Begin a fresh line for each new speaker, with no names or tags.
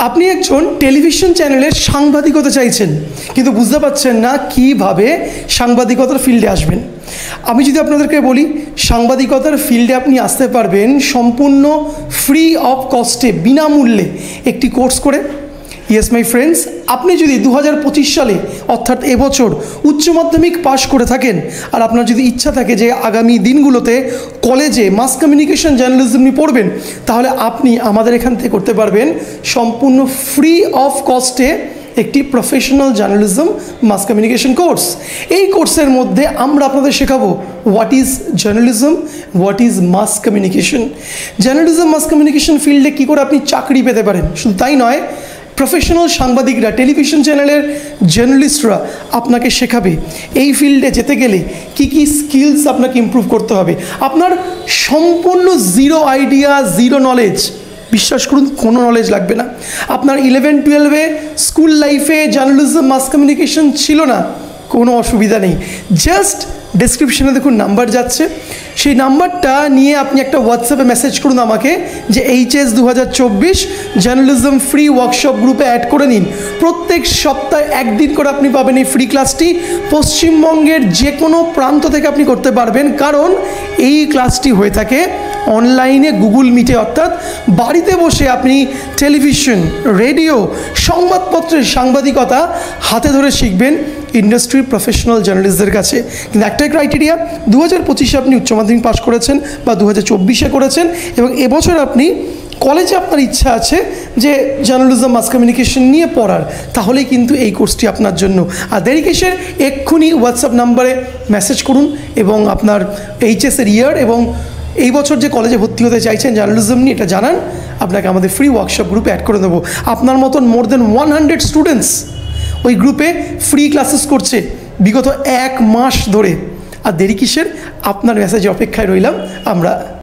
আপনি একজন টেলিভিশন চ্যানেলের সাংবাদিকতা চাইছেন, কিন্তু বুঝতে পারছেন না কীভাবে সাংবাদিকতার ফিল্ডে আসবেন। আমি যদি আপনাদেরকে বলি, সাংবাদিকতার ফিল্ডে আপনি আসতে পারবেন সম্পূর্ণ ফ্রি অফ কস্টে, বিনামূল্যে একটি কোর্স করে। ইয়েস মাই ফ্রেন্ডস, আপনি যদি 2025 সালে অর্থাৎ এবছর উচ্চ মাধ্যমিক পাশ করে থাকেন আর আপনার যদি ইচ্ছা থাকে যে আগামী দিনগুলোতে কলেজে মাস কমিউনিকেশন জার্নালিজম নিয়ে পড়বেন, তাহলে আপনি আমাদের এখান থেকে করতে পারবেন সম্পূর্ণ ফ্রি অফ কস্টে একটি professional journalism mass communication course. এই কোর্সের মধ্যে আমরা আপনাদের শেখাবো what is journalism, what is mass communication. Journalism mass communication ফিল্ডে কী করে আপনি চাকরি পেতে পারেন, শুধু তাই নয়, প্রফেশনাল সাংবাদিকরা, টেলিভিশন চ্যানেলের জার্নালিস্টরা আপনাকে শেখাবে এই ফিল্ডে যেতে গেলে কি কি স্কিলস আপনাকে ইমপ্রুভ করতে হবে। আপনার সম্পূর্ণ জিরো আইডিয়া, জিরো নলেজ, বিশ্বাস করুন কোনো নলেজ লাগবে না। আপনার 11-12-এ স্কুল লাইফে জার্নালিজম মাস কমিউনিকেশন ছিল না, কোনো অসুবিধা নেই। জাস্ট ডেসক্রিপশনে দেখুন নাম্বার যাচ্ছে, সেই নাম্বারটা নিয়ে আপনি একটা হোয়াটসঅ্যাপে মেসেজ করুন আমাকে যে HS 2024 জার্নালিজম ফ্রি ওয়ার্কশপ গ্রুপে অ্যাড করে নিন। প্রত্যেক সপ্তাহে একদিন করে আপনি পাবেন এই ফ্রি ক্লাসটি। পশ্চিমবঙ্গের যে কোনো প্রান্ত থেকে আপনি করতে পারবেন, কারণ এই ক্লাসটি হয়ে থাকে অনলাইনে গুগল মিটে, অর্থাৎ বাড়িতে বসে আপনি টেলিভিশন, রেডিও, সংবাদপত্রের সাংবাদিকতা হাতে ধরে শিখবেন ইন্ডাস্ট্রির প্রফেশনাল জার্নালিস্টদের কাছে। কিন্তু একটাই ক্রাইটেরিয়া, 2025-এ আপনি উচ্চ মাধ্যমিক পাস করেছেন বা 2024-এ করেছেন এবং এবছর আপনি কলেজে আপনার ইচ্ছা আছে যে জার্নালিজম মাস কমিউনিকেশন নিয়ে পড়ার, তাহলেই কিন্তু এই কোর্সটি আপনার জন্য। আর দেরি কিসের, এক্ষুনি হোয়াটসঅ্যাপ নাম্বারে মেসেজ করুন এবং আপনার HS-এর ইয়ার এবং এই বছর যে কলেজে ভর্তি হতে চাইছেন জার্নালিজম নিয়ে এটা জানান। আপনাকে আমাদের ফ্রি ওয়ার্কশপ গ্রুপে অ্যাড করে দেবো। আপনার মতন মোর দেন 100 স্টুডেন্টস ওই গ্রুপে ফ্রি ক্লাসেস করছে বিগত 1 মাস ধরে। আর দেরি কিসের, আপনার মেসেজে অপেক্ষায় রইলাম আমরা।